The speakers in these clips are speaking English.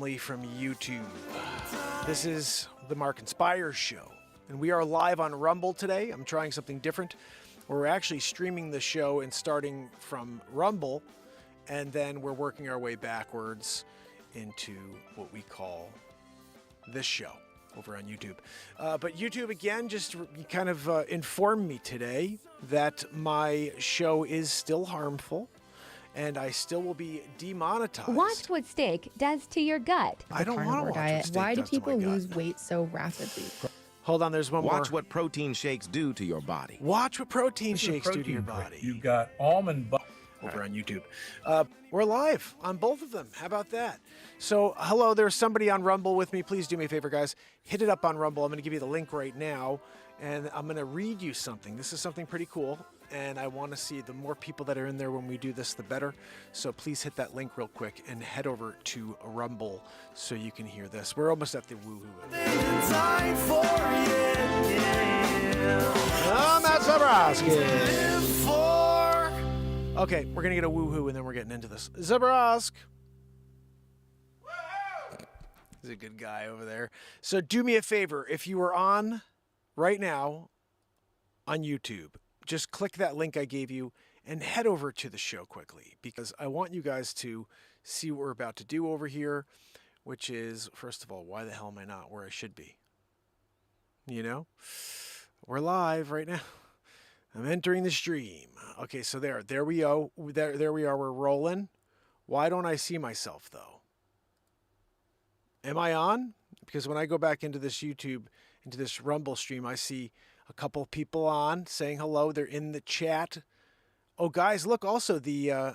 family from YouTube. This is the Mark Pires Show, and we are live on Rumble today. I'm trying something different. We're actually streaming the show and starting from Rumble, and then we're working our way backwards into what we call this show over on YouTube. But YouTube, again, just kind of informed me today that my show is still harmful, and I still will be demonetized. Watch what steak does to your gut. I don't want to watch what steak Why do does to my people gut. lose weight so rapidly? Hold on, there's one more. Watch what protein shakes do to your body. Watch what protein This is a shakes do to protein your drink. body. You've got almond butter. Over on YouTube. We're live on both of them. How about that? So, hello, there's somebody on Rumble with me. Please do me a favor, guys. Hit it up on Rumble. I'm going to give you the link right now, and I'm going to read you something. This is something pretty cool, and I want to see the more people that are in there when we do this, the better. So please hit that link real quick and head over to Rumble so you can hear this. We're almost at the woohoo. I'm Matt Zabrowski. Okay, we're going to get a woohoo, and then we're getting into this. Zabrowsk. He's a good guy over there. So do me a favor. If you are on right now on YouTube, just click that link I gave you and head over to the show quickly, because I want you guys to see what we're about to do over here, which is, first of all, why the hell am I not where I should be? You know? We're live right now. I'm entering the stream. Okay, so there we go. There we are. We're rolling. Why don't I see myself, though? Am I on? Because when I go back into this YouTube, into this Rumble stream, I see a couple people on saying hello. They're in the chat. Oh, guys, look, also the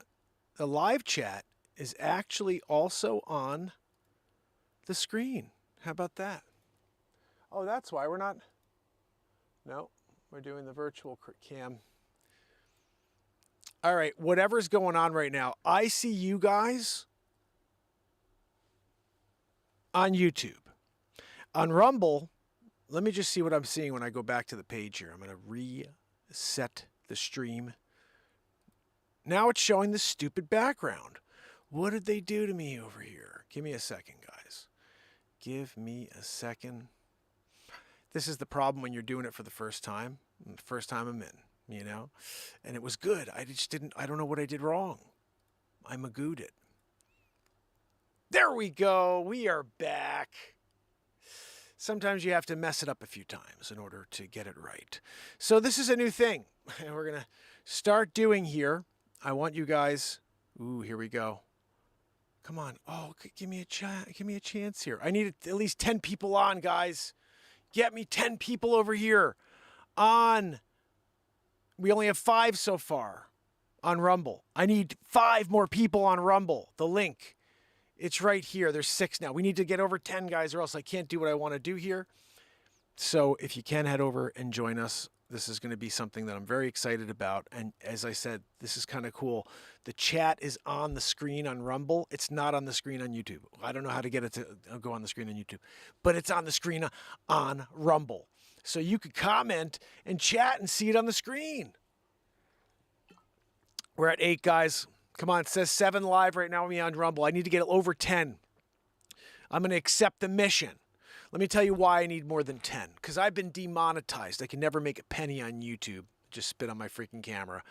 live chat is actually also on the screen. How about that? Oh, that's why we're not... No, we're doing the virtual cam. All right, whatever's going on right now, I see you guys on YouTube. On Rumble, let me just see what I'm seeing when I go back to the page here. I'm going to reset the stream. Now it's showing the stupid background. What did they do to me over here? Give me a second, guys. Give me a second. This is the problem when you're doing it for the first time. The first time I'm in, you know? And it was good. I don't know what I did wrong. I magooed it. There we go. We are back. Sometimes you have to mess it up a few times in order to get it right. So this is a new thing we're going to start doing here. I want you guys... Ooh, here we go. Come on. Oh, give me a chance here. I need at least 10 people on, guys. Get me 10 people over here on. We only have 5 so far on Rumble. I need 5 more people on Rumble. The link, it's right here. There's 6 now. We need to get over 10, guys, or else I can't do what I want to do here. So if you can head over and join us, this is going to be something that I'm very excited about. And as I said, this is kind of cool. The chat is on the screen on Rumble. It's not on the screen on YouTube. I don't know how to get it to go on the screen on YouTube, but it's on the screen on Rumble. So you could comment and chat and see it on the screen. We're at 8, guys. Come on, it says 7 live right now with me on Rumble. I need to get over 10. I'm going to accept the mission. Let me tell you why I need more than 10. Because I've been demonetized. I can never make a penny on YouTube. Just spit on my freaking camera.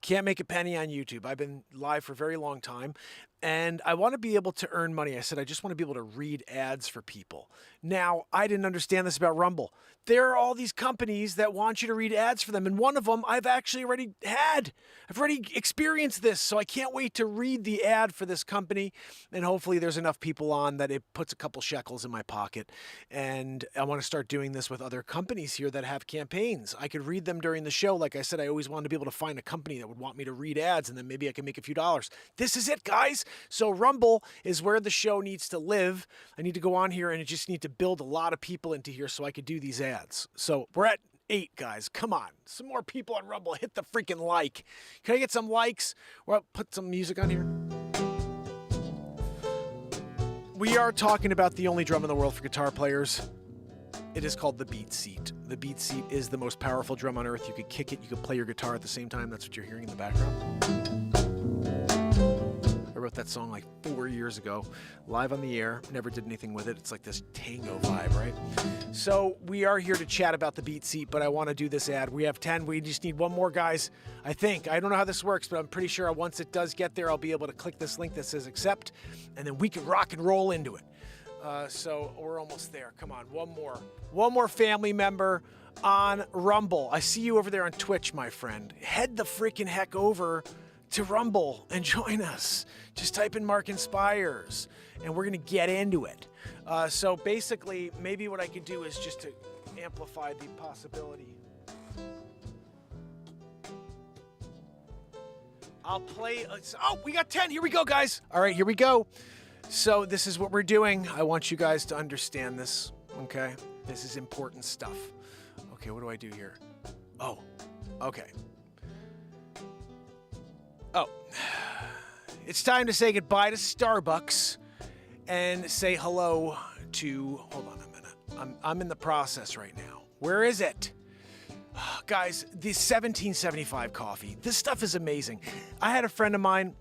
Can't make a penny on YouTube. I've been live for a very long time, and I want to be able to earn money. I said I just want to be able to read ads for people. Now, I didn't understand this about Rumble. There are all these companies that want you to read ads for them, and one of them I've actually already had. I've already experienced this, so I can't wait to read the ad for this company, and hopefully there's enough people on that it puts a couple shekels in my pocket, and I want to start doing this with other companies here that have campaigns. I could read them during the show. Like I said, I always wanted to be able to find a company that would want me to read ads, and then maybe I can make a few dollars. This is it, guys. So Rumble is where the show needs to live. I need to go on here, and I just need to build a lot of people into here so I could do these ads. So we're at 8, guys. Come on. Some more people on Rumble. Hit the freaking like. Can I get some likes? Well, put some music on here. We are talking about the only drum in the world for guitar players. It is called the Beat Seat. The Beat Seat is the most powerful drum on earth. You could kick it, you could play your guitar at the same time. That's what you're hearing in the background. wrote that song like 4 years ago, live on the air. Never did anything with it. It's like this tango vibe, right? So we are here to chat about the Beat Seat, but I want to do this ad. We have 10. We just need one more, guys. I think. I don't know how this works, but I'm pretty sure once it does get there, I'll be able to click this link that says accept, and then we can rock and roll into it. So we're almost there. Come on, one more. One more family member on Rumble. I see you over there on Twitch, my friend. Head the freaking heck over to Rumble and join us. Just type in Mark Pires, and we're going to get into it. So basically, maybe what I could do is just to amplify the possibility. I'll play. Oh, we got 10. Here we go, guys. All right, here we go. So this is what we're doing. I want you guys to understand this, okay? This is important stuff. Okay, what do I do here? Oh, okay. Oh, it's time to say goodbye to Starbucks and say hello to, hold on a minute. I'm in the process right now. Where is it? Guys, the 1775 coffee. This stuff is amazing. I had a friend of mine,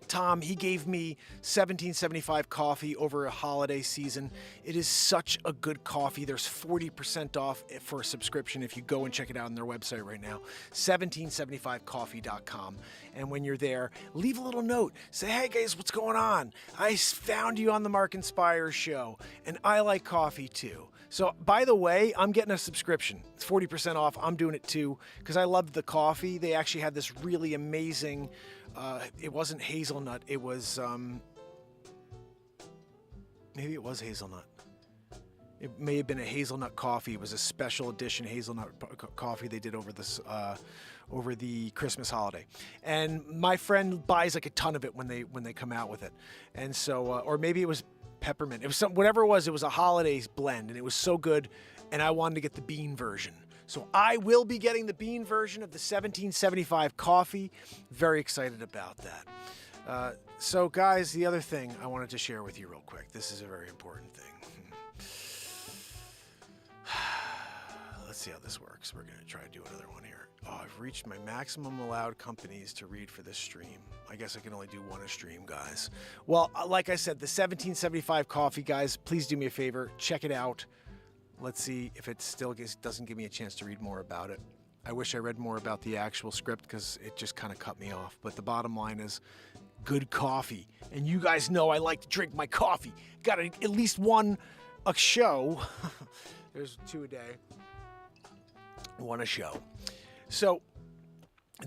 Tom, he gave me 1775 coffee over a holiday season. It is such a good coffee. There's 40% off for a subscription if you go and check it out on their website right now, 1775coffee.com. And when you're there, leave a little note. Say, hey guys, what's going on? I found you on the Mark Pires show, and I like coffee too. So, by the way, I'm getting a subscription. It's 40% off. I'm doing it too because I loved the coffee. They actually had this really amazing... it wasn't hazelnut. It was, maybe it was hazelnut. It may have been a hazelnut coffee. It was a special edition hazelnut coffee they did over this, over the Christmas holiday. And my friend buys like a ton of it when they come out with it. And so, or maybe it was peppermint. It was whatever it was a holidays blend, and it was so good. And I wanted to get the bean version. So I will be getting the bean version of the 1775 coffee. Very excited about that. So guys, the other thing I wanted to share with you real quick. This is a very important thing. Let's see how this works. We're going to try to do another one here. Oh, I've reached my maximum allowed companies to read for this stream. I guess I can only do one a stream, guys. Well, like I said, the 1775 coffee, guys, please do me a favor. Check it out. Let's see if it still doesn't give me a chance to read more about it. I wish I read more about the actual script because it just kind of cut me off. But the bottom line is good coffee. And you guys know I like to drink my coffee. Got at least one a show. There's 2 a day. One a show. So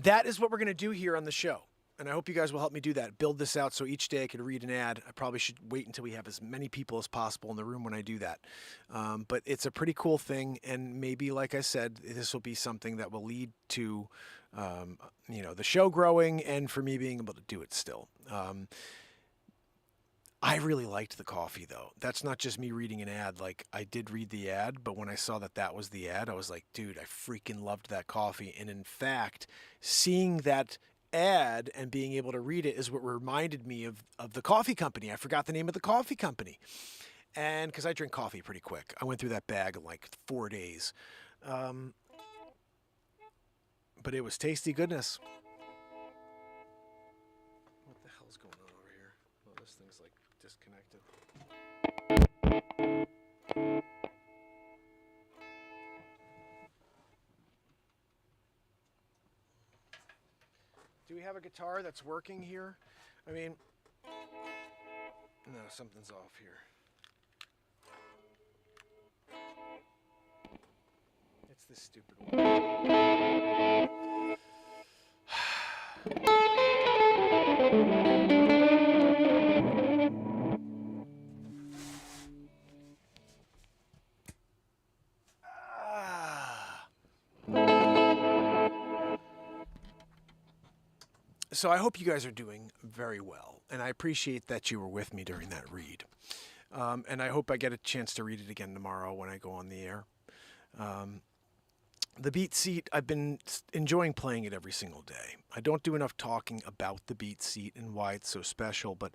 that is what we're going to do here on the show. And I hope you guys will help me do that. Build this out so each day I can read an ad. I probably should wait until we have as many people as possible in the room when I do that. But it's a pretty cool thing. And maybe, like I said, this will be something that will lead to, the show growing and for me being able to do it still. I really liked the coffee, though. That's not just me reading an ad. Like, I did read the ad, but when I saw that was the ad, I was like, dude, I freaking loved that coffee. And in fact, seeing that ad and being able to read it is what reminded me of the coffee company. I forgot the name of the coffee company. And because I drink coffee pretty quick. I went through that bag in like 4 days. But it was tasty goodness. What the hell's going on over here? Oh, this thing's like disconnected. Do we have a guitar that's working here? I mean, no, something's off here. It's this stupid one. So I hope you guys are doing very well, and I appreciate that you were with me during that read. And I hope I get a chance to read it again tomorrow when I go on the air. The Beat Seat, I've been enjoying playing it every single day. I don't do enough talking about the Beat Seat and why it's so special, but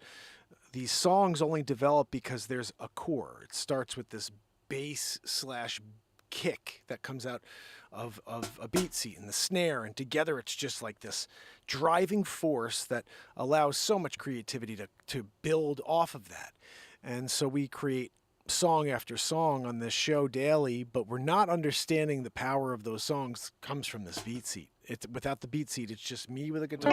these songs only develop because there's a core. It starts with this bass / kick that comes out of a beat seat and the snare, and together it's just like this driving force that allows so much creativity to build off of that. And so we create song after song on this show daily, but we're not understanding the power of those songs comes from this beat seat. Without the beat seat, it's just me with a guitar.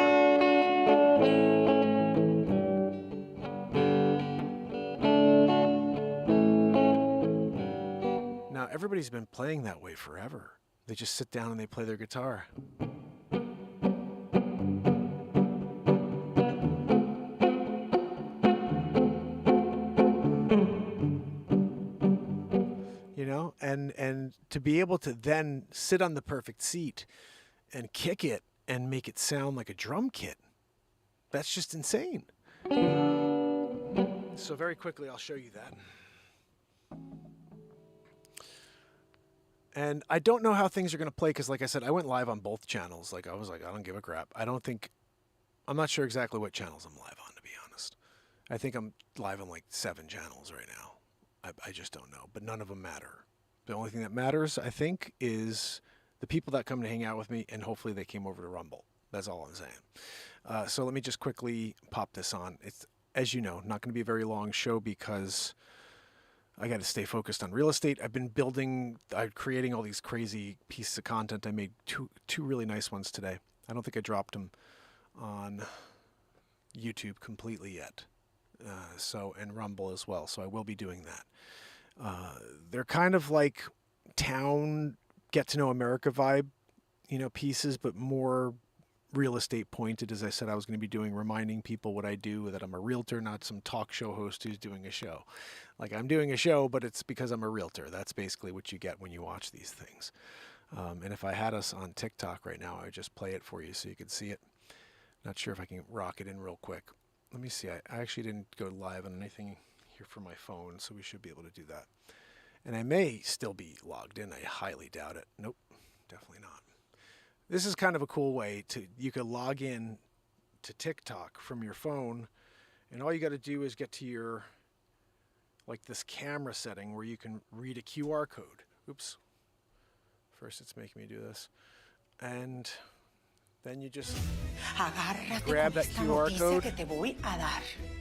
Now, everybody's been playing that way forever. They just sit down and they play their guitar. You know, and to be able to then sit on the perfect seat and kick it and make it sound like a drum kit, that's just insane. So very quickly, I'll show you that. And I don't know how things are going to play because, like I said, I went live on both channels. Like, I was like, I don't give a crap. I'm not sure exactly what channels I'm live on, to be honest. I think I'm live on like 7 channels right now. I just don't know, but none of them matter. The only thing that matters, I think, is the people that come to hang out with me, and hopefully they came over to Rumble. That's all I'm saying. So let me just quickly pop this on. It's, as you know, not going to be a very long show because I got to stay focused on real estate. I'm creating all these crazy pieces of content. I made two really nice ones today. I don't think I dropped them on YouTube completely yet. And Rumble as well. So I will be doing that. They're kind of like town get to know America vibe, pieces, but more real estate pointed. As I said, I was going to be doing, reminding people what I do, that I'm a realtor, not some talk show host who's doing a show. Like, I'm doing a show, but it's because I'm a realtor. That's basically what you get when you watch these things. And if I had us on TikTok right now, I would just play it for you so you could see it. Not sure if I can rock it in real quick. Let me see. I actually didn't go live on anything here for my phone, so we should be able to do that. And I may still be logged in. I highly doubt it. Nope, definitely not. This is kind of a cool way you could log in to TikTok from your phone, and all you got to do is get to your, like, this camera setting where you can read a QR code. Oops. First it's making me do this. And then you just grab that QR code.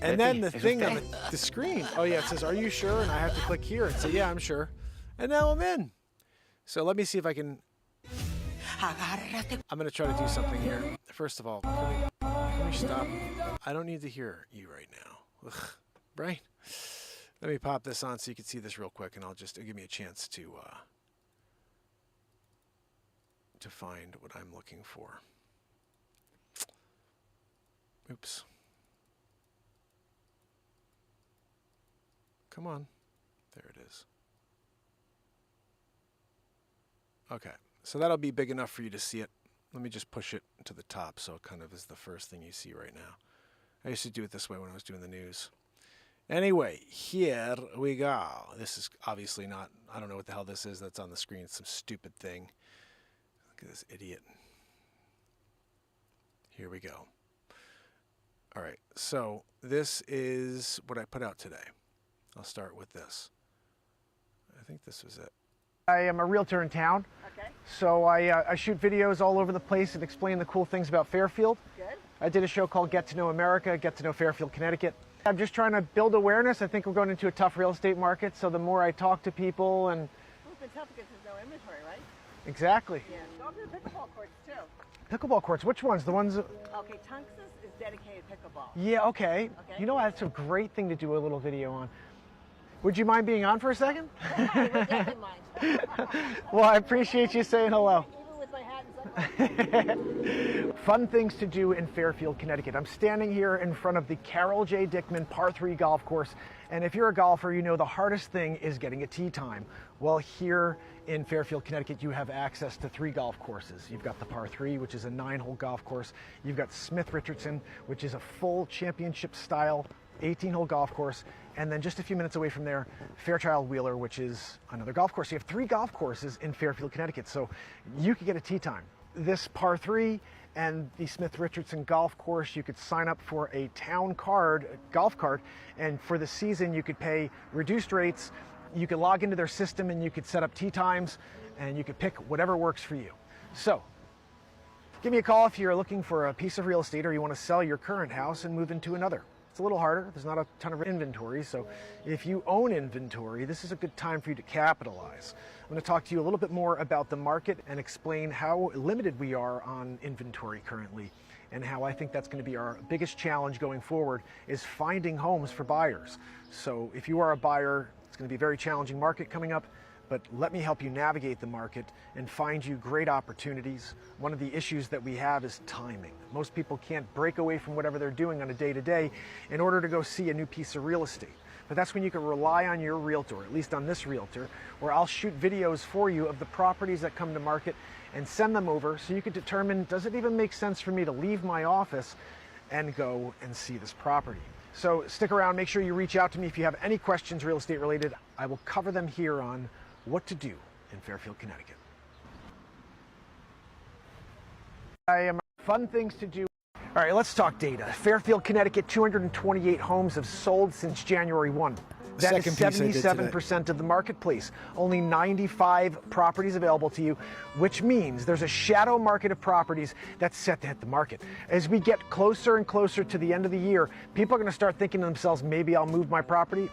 And then the thing on the screen, oh yeah, it says, "Are you sure?" And I have to click here and say, "Yeah, I'm sure." And now I'm in. So let me see if I can. I'm going to try to do something here. First of all, can we stop? I don't need to hear you right now. Ugh, right? Let me pop this on so you can see this real quick, and it'll give me a chance to find what I'm looking for. Oops. Come on. There it is. Okay. So that'll be big enough for you to see it. Let me just push it to the top so it kind of is the first thing you see right now. I used to do it this way when I was doing the news. Anyway, here we go. This is obviously not, I don't know what the hell this is that's on the screen. It's some stupid thing. Look at this idiot. Here we go. All right, so this is what I put out today. I'll start with this. I think this was it. I am a realtor in town. Okay. So I shoot videos all over the place and explain the cool things about Fairfield. Good. I did a show called Get to Know America, Get to Know Fairfield, Connecticut. I'm just trying to build awareness. I think we're going into a tough real estate market, so the more I talk to people and... Well, it's been tough because there's no inventory, right? Exactly. Yeah. Go over to the pickleball courts, too. Pickleball courts, which ones? The ones... Okay, Tunxus is dedicated pickleball. Yeah, okay. Okay. You know, that's a great thing to do a little video on. Would you mind being on for a second? I would definitely mind. Well, I appreciate you saying hello. Even with my hat and sunglasses. Fun things to do in Fairfield, Connecticut. I'm standing here in front of the Carol J. Dickman Par 3 golf course. And if you're a golfer, you know the hardest thing is getting a tee time. Well, here in Fairfield, Connecticut, you have access to 3 golf courses. You've got the Par 3, which is a 9-hole golf course. You've got Smith Richardson, which is a full championship style 18-hole golf course. And then just a few minutes away from there, Fairchild Wheeler, which is another golf course. You have 3 golf courses in Fairfield, Connecticut, so you could get a tee time. This Par 3 and the Smith Richardson golf course, you could sign up for a town card, golf card, and for the season you could pay reduced rates You could log into their system and you could set up tee times and you could pick whatever works for you. So give me a call if you're looking for a piece of real estate or you want to sell your current house and move into another. It's a little harder. There's not a ton of inventory. So if you own inventory, this is a good time for you to capitalize. I'm going to talk to you a little bit more about the market and explain how limited we are on inventory currently, and how I think that's going to be our biggest challenge going forward is finding homes for buyers. So if you are a buyer, it's going to be a very challenging market coming up, but let me help you navigate the market and find you great opportunities. One of the issues that we have is timing. Most people can't break away from whatever they're doing on a day-to-day in order to go see a new piece of real estate. But that's when you can rely on your realtor, at least on this realtor, where I'll shoot videos for you of the properties that come to market and send them over so you can determine, does it even make sense for me to leave my office and go and see this property? So stick around, make sure you reach out to me if you have any questions real estate related. I will cover them here on What to Do in Fairfield, Connecticut. Fun things to do. All right, let's talk data. Fairfield, Connecticut, 228 homes have sold since January 1. That is 77% of the marketplace. Only 95 properties available to you, which means there's a shadow market of properties that's set to hit the market. As we get closer and closer to the end of the year, people are going to start thinking to themselves, maybe I'll move my property.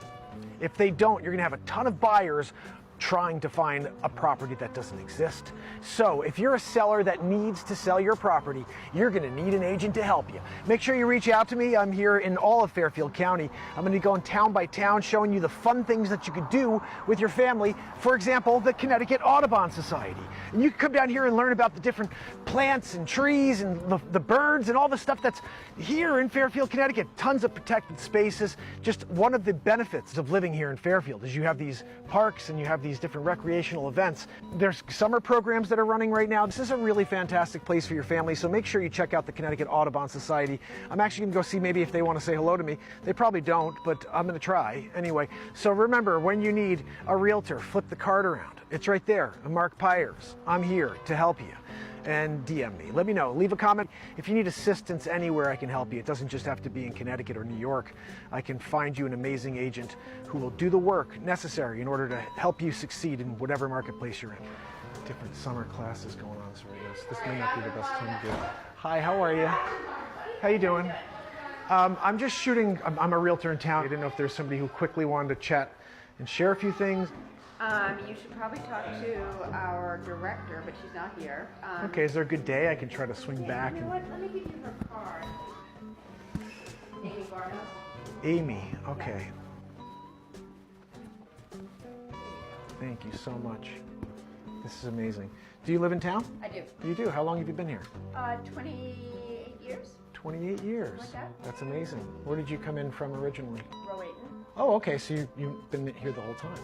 If they don't, you're going to have a ton of buyers trying to find a property that doesn't exist. So if you're a seller that needs to sell your property, you're going to need an agent to help you. Make sure you reach out to me. I'm here in all of Fairfield County. I'm going to be going town by town showing you the fun things that you could do with your family. For example, the Connecticut Audubon Society. And you can come down here and learn about the different plants and trees and the birds and all the stuff that's here in Fairfield, Connecticut. Tons of protected spaces. Just one of the benefits of living here in Fairfield is you have these parks and you have these different recreational events. There's summer programs that are running right now. This is a really fantastic place for your family, so make sure you check out the Connecticut Audubon Society. I'm actually going to go see maybe if they want to say hello to me. They probably don't, but I'm going to try anyway. So remember, when you need a realtor, flip the card around. It's right there. I'm Mark Pires. I'm here to help you. And DM me. Let me know. Leave a comment. If you need assistance anywhere, I can help you. It doesn't just have to be in Connecticut or New York. I can find you an amazing agent who will do the work necessary in order to help you succeed in whatever marketplace you're in. Different summer classes going on, so this may not be the best time to do it. Hi, how are you? How you doing? I'm just shooting. I'm a realtor in town. I didn't know if there's somebody who quickly wanted to chat and share a few things. You should probably talk to our director, but she's not here. Okay, is there a good day I can try to swing back? You know what? Let me give you her card. Amy Barnes. Amy, okay. Thank you so much. This is amazing. Do you live in town? I do. You do? How long have you been here? 28 years. 28 years. Like that. That's amazing. Where did you come in from originally? Rowayton. Oh, okay, so you've been here the whole time?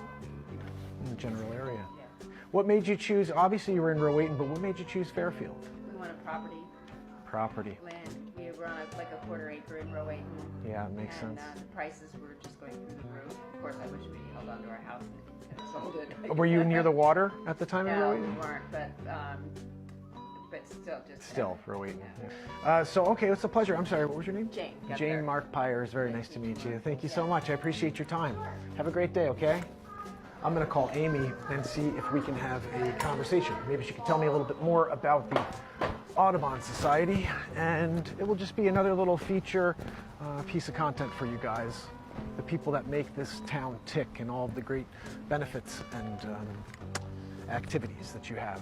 In the general area. Yeah. What made you choose, obviously you were in Rowayton, but what made you choose Fairfield? We want a property. Property. Land. We were on like a quarter acre in Rowayton. Yeah, it makes sense. The prices were just going through the roof. Of course, I wish we held on to our house and sold it. Were you near the water at the time of No, we Rowayton? weren't, but still just. Still, Rowayton. Yeah. So, okay, it's a pleasure. I'm sorry, what was your name? Jane. Got Jane there. Mark Pires. Very nice to meet you. Thank you so much. I appreciate your time. Have a great day, okay? I'm going to call Amy and see if we can have a conversation. Maybe she can tell me a little bit more about the Audubon Society, and it will just be another little feature piece of content for you guys, the people that make this town tick and all the great benefits and activities that you have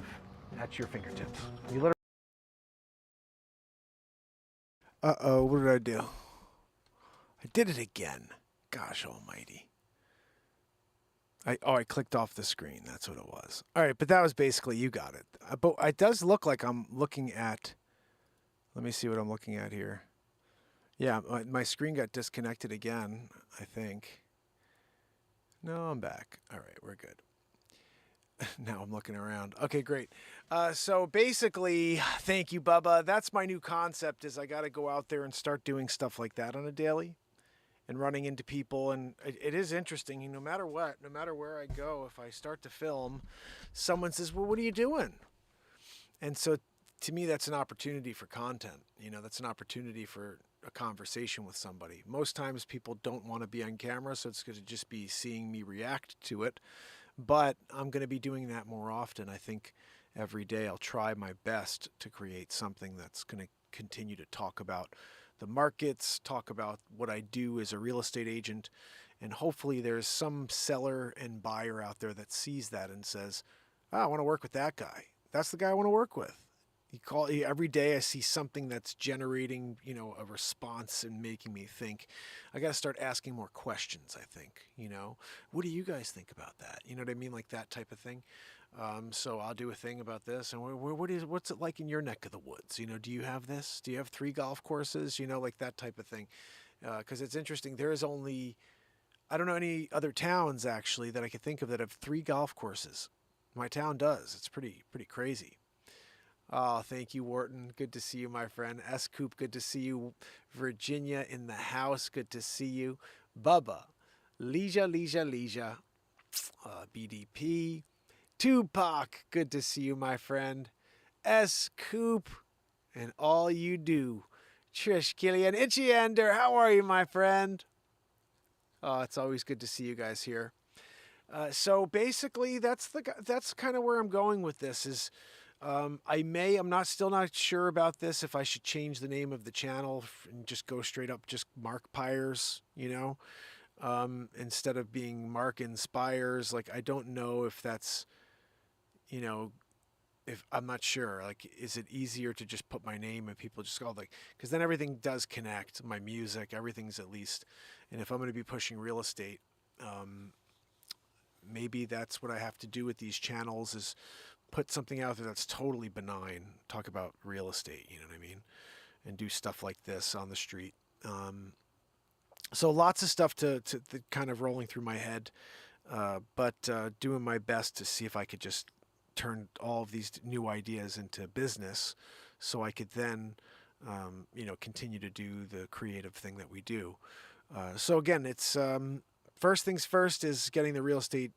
at your fingertips. You literally. Uh-oh, what did I do? I did it again. Gosh almighty. I clicked off the screen. That's what it was. All right, but that was basically, you got it. But it does look like I'm looking at, let me see what I'm looking at here. Yeah, my screen got disconnected again, I think. No, I'm back. All right, we're good. Now I'm looking around. Okay, great. So basically, thank you, Bubba. That's my new concept, is I got to go out there and start doing stuff like that on a daily. And running into people, and it is interesting. No matter what, no matter where I go, if I start to film, someone says, "Well, what are you doing?" And so, to me, that's an opportunity for content. That's an opportunity for a conversation with somebody. Most times people don't want to be on camera, so it's going to just be seeing me react to it. But I'm going to be doing that more often. I think every day I'll try my best to create something that's going to continue to talk about the markets, talk about what I do as a real estate agent, and hopefully there's some seller and buyer out there that sees that and says, oh, I want to work with that guy. That's the guy I want to work with. Every day I see something that's generating, a response and making me think. I got to start asking more questions, I think, what do you guys think about that? You know what I mean? Like that type of thing. So I'll do a thing about this. And what's it like in your neck of the woods? Do you have this? Do you have 3 golf courses? Like that type of thing. Because it's interesting. There is only, I don't know any other towns actually that I could think of that have 3 golf courses. My town does. It's pretty crazy. Oh, thank you, Wharton. Good to see you, my friend. S. Coop, good to see you. Virginia in the house, good to see you. Bubba, Leisha. BDP. Tupac, good to see you, my friend. S. Coop, and all you do. Trish, Killian, Itchy Ender, how are you, my friend? Oh, it's always good to see you guys here. So basically, that's kind of where I'm going with this. Is I'm still not sure about this, if I should change the name of the channel and just go straight up just Mark Pires, instead of being Mark Inspires. Like, I don't know if that's, if I'm not sure, like, is it easier to just put my name and people just go because then everything does connect, my music, everything's at least. And if I'm going to be pushing real estate, maybe that's what I have to do with these channels, is put something out there that's totally benign, talk about real estate, you know what I mean? And do stuff like this on the street. So lots of stuff to kind of rolling through my head, but doing my best to see if I could just turn all of these new ideas into business, so I could then, continue to do the creative thing that we do. So again, it's first things first is getting the real estate,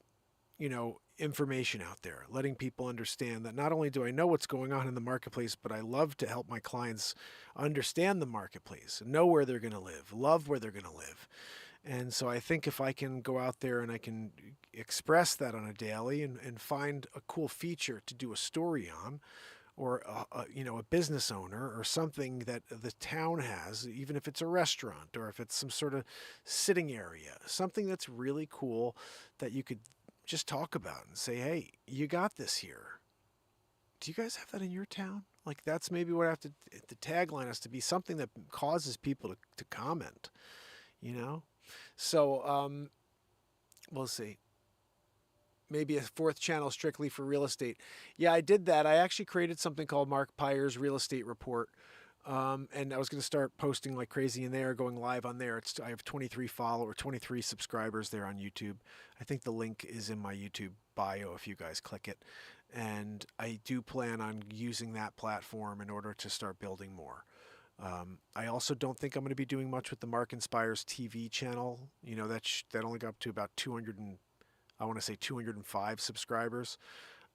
information out there, letting people understand that not only do I know what's going on in the marketplace, but I love to help my clients understand the marketplace, know where they're going to live, love where they're going to live. And so I think if I can go out there and I can express that on a daily and find a cool feature to do a story on, or a business owner or something that the town has, even if it's a restaurant or if it's some sort of sitting area, something that's really cool that you could just talk about and say, hey, you got this here. Do you guys have that in your town? Like, that's maybe what I have to, the tagline has to be something that causes people to comment, So we'll see. Maybe a 4th channel strictly for real estate. Yeah, I did that. I actually created something called Mark Pires Real Estate Report. And I was going to start posting like crazy in there, going live on there. I have 23 subscribers there on YouTube. I think the link is in my YouTube bio if you guys click it. And I do plan on using that platform in order to start building more. I also don't think I'm going to be doing much with the Mark Inspires TV channel. That only got up to about 205 subscribers.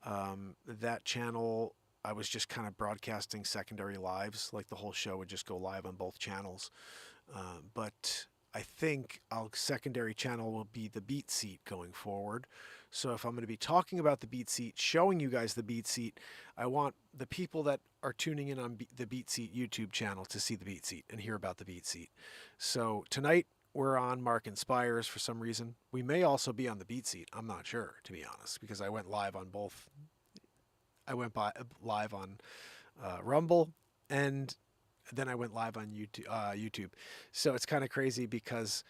That channel, I was just kind of broadcasting secondary lives, like the whole show would just go live on both channels. But I think our secondary channel will be the Beat Seat going forward. So if I'm going to be talking about the Beat Seat, showing you guys the Beat Seat, I want the people that are tuning in on the Beat Seat YouTube channel to see the Beat Seat and hear about the Beat Seat. So tonight we're on Mark Inspires for some reason. We may also be on the Beat Seat. I'm not sure, to be honest, because I went live on both. I went live on Rumble, and then I went live on YouTube. So it's kind of crazy because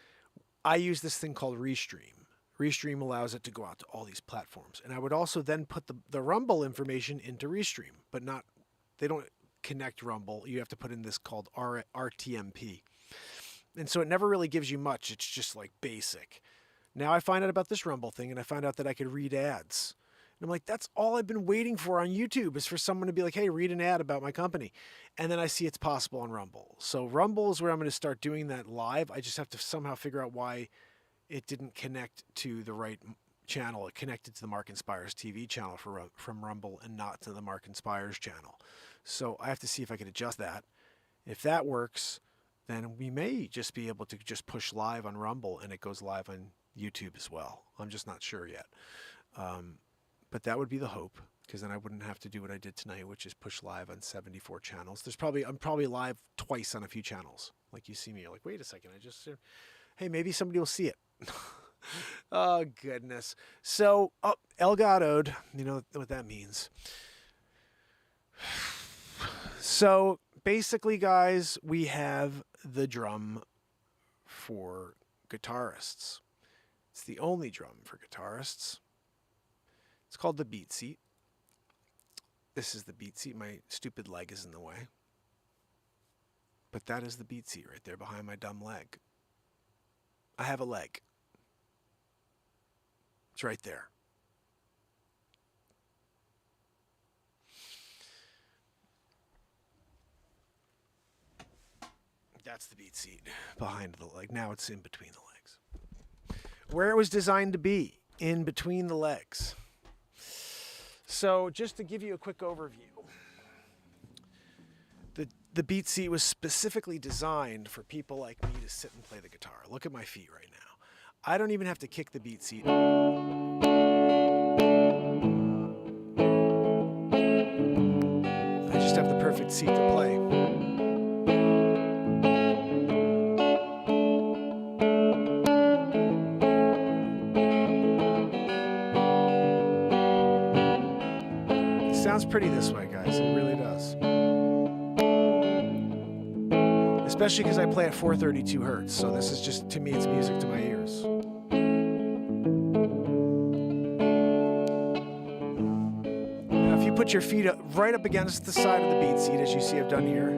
I use this thing called Restream. Restream allows it to go out to all these platforms. And I would also then put the Rumble information into Restream, but they don't connect Rumble. You have to put in this called RTMP. And so it never really gives you much. It's just like basic. Now I find out about this Rumble thing, and I find out that I could read ads. And I'm like, that's all I've been waiting for on YouTube, is for someone to be like, hey, read an ad about my company. And then I see it's possible on Rumble. So Rumble is where I'm going to start doing that live. I just have to somehow figure out why it didn't connect to the right channel. It connected to the Mark Inspires TV channel from Rumble and not to the Mark Inspires channel. So I have to see if I can adjust that. If that works, then we may just be able to just push live on Rumble and it goes live on YouTube as well. I'm just not sure yet. But that would be the hope, because then I wouldn't have to do what I did tonight, which is push live on 74 channels. I'm probably live twice on a few channels. Like you see me, you're like, wait a second, hey, maybe somebody will see it. Oh, goodness. So, El Gado'd, you know what that means. So, basically, guys, we have the drum for guitarists. It's the only drum for guitarists. It's called the beat seat. This is the beat seat. My stupid leg is in the way. But that is the beat seat right there behind my dumb leg. I have a leg. It's right there. That's the beat seat behind the leg. Now it's in between the legs. Where it was designed to be, in between the legs. So just to give you a quick overview, the beat seat was specifically designed for people like me to sit and play the guitar. Look at my feet right now. I don't even have to kick the beat seat. I just have the perfect seat to play. Sounds pretty this way, guys. It really does. Especially because I play at 432 hertz. So this is just, to me, it's music to my ears. Now, if you put your feet right up against the side of the beat seat, as you see I've done here,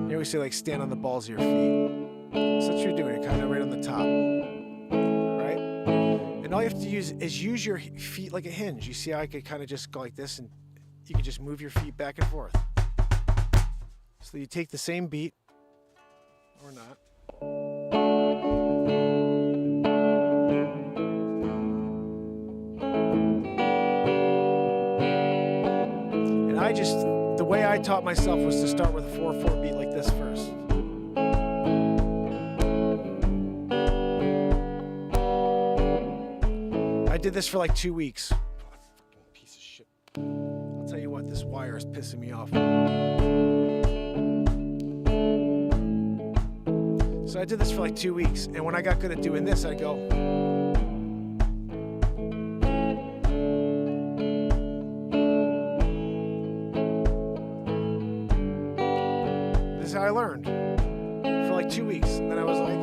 you always say, like, stand on the balls of your feet. So that's what you're doing. You're kind of right on the top. And all you have to use your feet like a hinge. You see how I could kind of just go like this, and you can just move your feet back and forth. So you take the same beat, or not. And the way I taught myself was to start with a 4/4 beat like this first. I did this for like 2 weeks. Fucking piece of shit. I'll tell you what, this wire is pissing me off. So I did this for like 2 weeks, and when I got good at doing this, I'd go. This is how I learned. For like 2 weeks, and then I was like,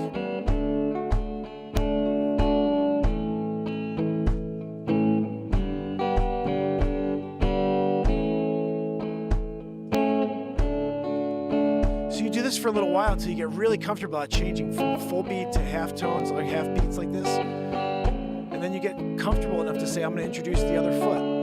for a little while until you get really comfortable at changing from full beat to half tones, like half beats like this. And then you get comfortable enough to say, I'm going to introduce the other foot.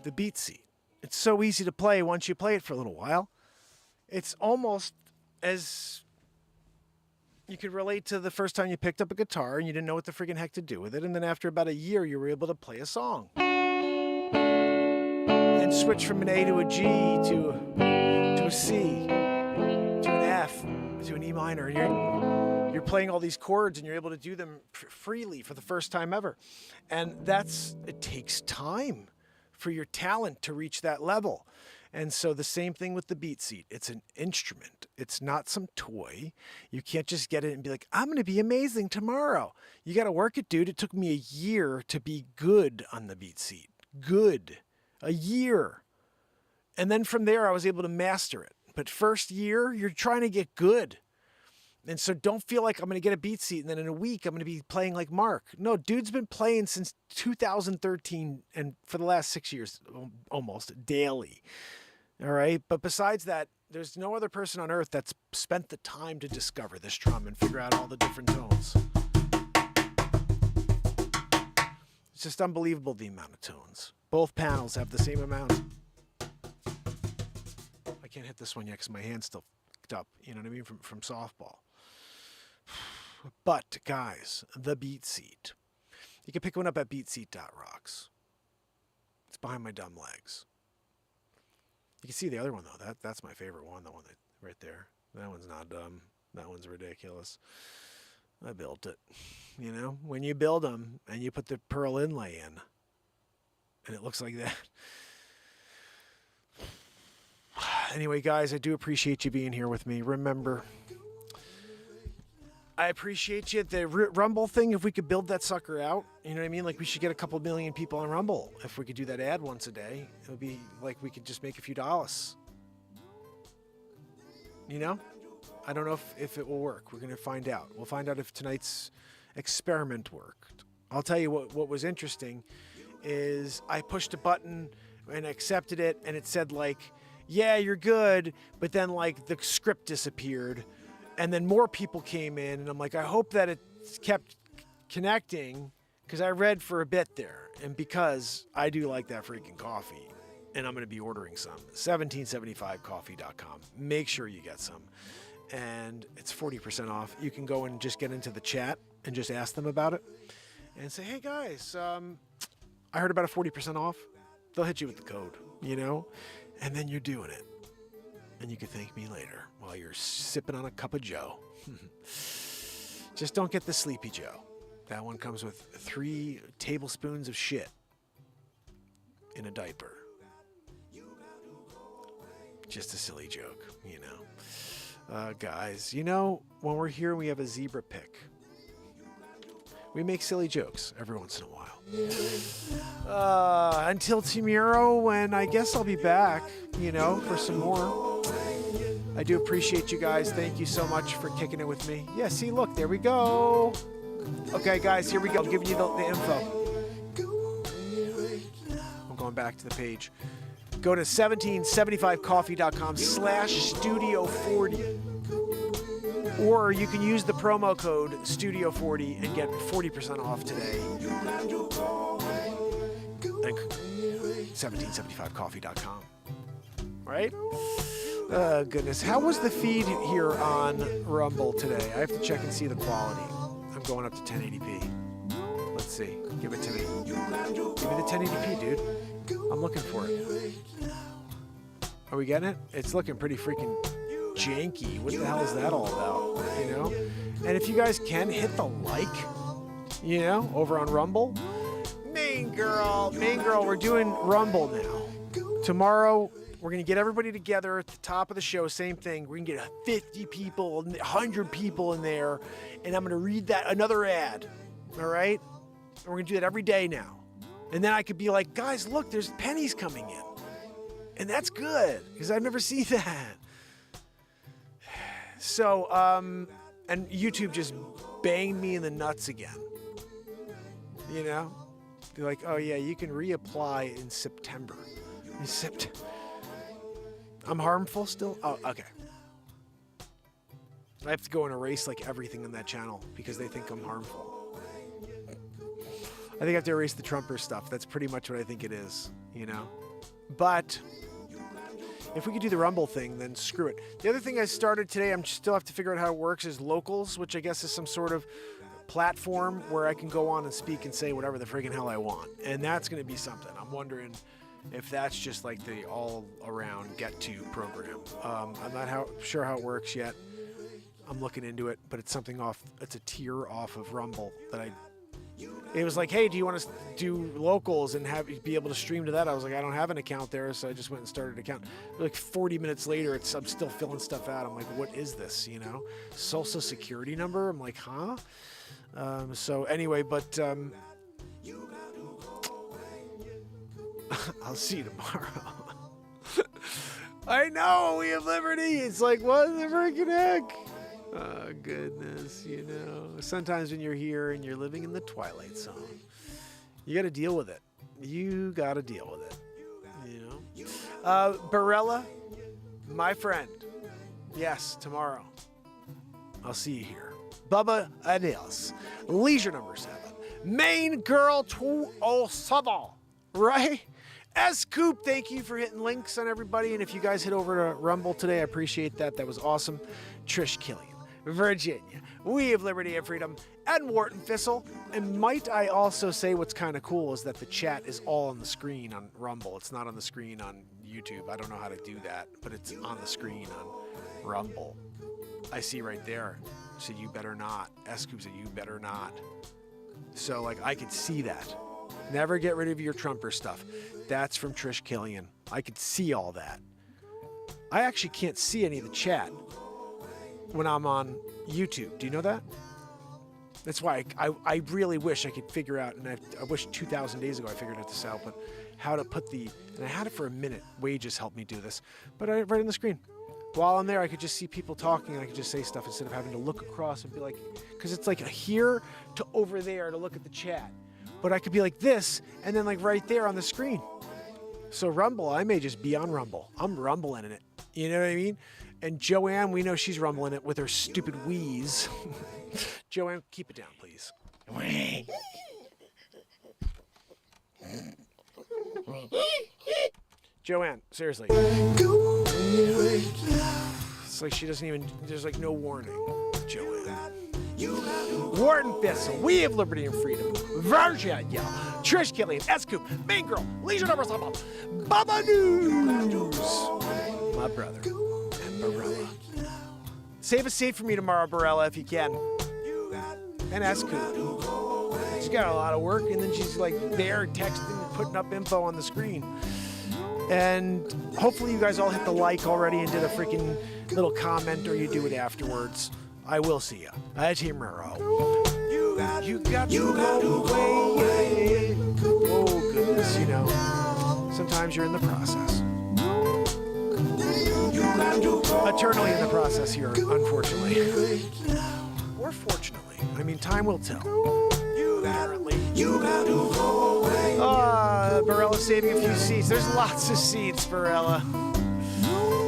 The beat seat. It's so easy to play once you play it for a little while. It's almost as you could relate to the first time you picked up a guitar and you didn't know what the friggin' heck to do with it, and then after about a year you were able to play a song. And switch from an A to a G to a C to an F to an E minor. You're playing all these chords and you're able to do them freely for the first time ever. And it takes time for your talent to reach that level. And so the same thing with the beat seat. It's an instrument. It's not some toy. You can't just get it and be like, I'm going to be amazing tomorrow. You got to work it, dude. It took me a year to be good on the beat seat. Good. A year. And then from there, I was able to master it. But first year, you're trying to get good. And so don't feel like I'm going to get a beat seat and then in a week I'm going to be playing like Mark. No, dude's been playing since 2013 and for the last 6 years, almost daily. All right. But besides that, there's no other person on earth that's spent the time to discover this drum and figure out all the different tones. It's just unbelievable the amount of tones. Both panels have the same amount. I can't hit this one yet because my hand's still fucked up. You know what I mean? From softball. But guys, the beat seat. You can pick one up at beatseat.rocks. It's behind my dumb legs. You can see the other one though. That's my favorite one. The one right there. That one's not dumb. That one's ridiculous. I built it. You know, when you build them and you put the pearl inlay in, and it looks like that. Anyway, guys, I do appreciate you being here with me. Remember, I appreciate you. The Rumble thing, if we could build that sucker out, you know what I mean? Like we should get a couple million people on Rumble. If we could do that ad once a day, it would be like we could just make a few dollars. You know? I don't know if it will work. We're going to find out. We'll find out if tonight's experiment worked. I'll tell you what was interesting is I pushed a button and accepted it, and it said like, yeah, you're good, but then like the script disappeared, and then more people came in, and I'm like, I hope that it kept connecting, because I read for a bit there, and because I do like that freaking coffee, and I'm going to be ordering some. 1775coffee.com. Make sure you get some, and it's 40% off. You can go and just get into the chat and just ask them about it, and say, hey guys, I heard about a 40% off. They'll hit you with the code, you know? And then you're doing it. And you can thank me later while you're sipping on a cup of Joe. Just don't get the Sleepy Joe. That one comes with 3 tablespoons of shit in a diaper. Just a silly joke, you know. Guys, you know, when we're here, we have a zebra pick. We make silly jokes every once in a while. Until tomorrow, when I guess I'll be back, you know, for some more. I do appreciate you guys. Thank you so much for kicking it with me. Yeah, see, look, there we go. Okay, guys, here we go. I'm giving you the info. I'm going back to the page. Go to 1775coffee.com/studio40. Or you can use the promo code Studio40 and get 40% off today. And 1775coffee.com. Right? Goodness. How was the feed here on Rumble today? I have to check and see the quality. I'm going up to 1080p. Let's see. Give it to me. Give me the 1080p, dude. I'm looking for it. Are we getting it? It's looking pretty freaking janky. What the hell is that all about? You know? And if you guys can, hit the like, you know, over on Rumble. Main girl, we're doing Rumble now. Tomorrow, we're going to get everybody together at the top of the show. Same thing. We're going to get 50 people, 100 people in there. And I'm going to read that another ad. All right? And we're going to do that every day now. And then I could be like, guys, look, there's pennies coming in. And that's good, because I've never seen that. So, and YouTube just banged me in the nuts again. You know? They're like, oh yeah, you can reapply in September. I'm harmful still? Oh, okay. I have to go and erase like everything on that channel because they think I'm harmful. I think I have to erase the Trumper stuff. That's pretty much what I think it is, you know? But if we could do the Rumble thing, then screw it. The other thing I started today, I'm still have to figure out how it works, is Locals, which I guess is some sort of platform where I can go on and speak and say whatever the friggin' hell I want. And that's going to be something. I'm wondering if that's just like the all-around get-to program. I'm not sure how it works yet. I'm looking into it, but it's something off. It's a tier off of Rumble that it was like, hey, do you want to do Locals and be able to stream to that? I was like, I don't have an account there, so I just went and started an account. Like 40 minutes later, I'm still filling stuff out. I'm like, what is this, you know? Social Security number? I'm like, huh? So anyway, but I'll see you tomorrow. I know, we have liberty. It's like, what the freaking heck? Oh, goodness, you know. Sometimes when you're here and you're living in the Twilight Zone, you got to deal with it. You got to deal with it, you know. Barella, my friend. Yes, tomorrow. I'll see you here. Bubba Adios. Leisure number 7. Main girl 207. Right? S-Coop, thank you for hitting links on everybody. And if you guys hit over to Rumble today, I appreciate that. That was awesome. Trish Killian, Virginia, We Have Liberty and Freedom, and Wharton Thistle. And might I also say what's kind of cool is that the chat is all on the screen on Rumble. It's not on the screen on YouTube. I don't know how to do that, but it's on the screen on Rumble. I see right there. So you better not. S-Coop said you better not. So like I could see that. Never get rid of your Trumper stuff. That's from Trish Killian. I could see all that. I actually can't see any of the chat when I'm on YouTube. Do you know that? That's why I really wish I could figure out, and I wish 2,000 days ago I figured this out, but how to put the, and I had it for a minute. Wages helped me do this, but right on the screen. While I'm there, I could just see people talking, and I could just say stuff instead of having to look across and be like, because it's like a here to over there to look at the chat. But I could be like this, and then like right there on the screen. So Rumble, I may just be on Rumble. I'm rumbling in it. You know what I mean? And Joanne, we know she's rumbling it with her stupid wheeze. Joanne, keep it down, please. Joanne, seriously. It's like she doesn't even, there's like no warning. Joanne. Wharton Thistle, We Have Liberty and Freedom, Virginia, Trish Killian, S-Coop, Main Girl, Leisure number 7, Bubba News, my brother, and Barella. Save a seat for me tomorrow, Barella, if you can. And S-Coop. She's got a lot of work, and then she's like there texting and putting up info on the screen. And hopefully you guys all hit the like already and did a freaking little comment, or you do it afterwards. I will see ya. Team Ruro. You got to go away. Oh, goodness, you know. Sometimes you're in the process. Eternally in the process here, unfortunately. Or fortunately. I mean, time will tell. Apparently. Barella's saving a few seats. There's lots of seats, Barella.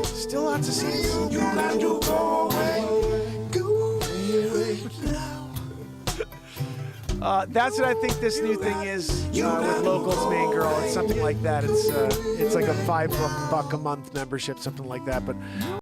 Still lots of seats. That's what I think this new thing is with Locals Main Girl. It's something like that. It's like a $5 a month membership, something like that. But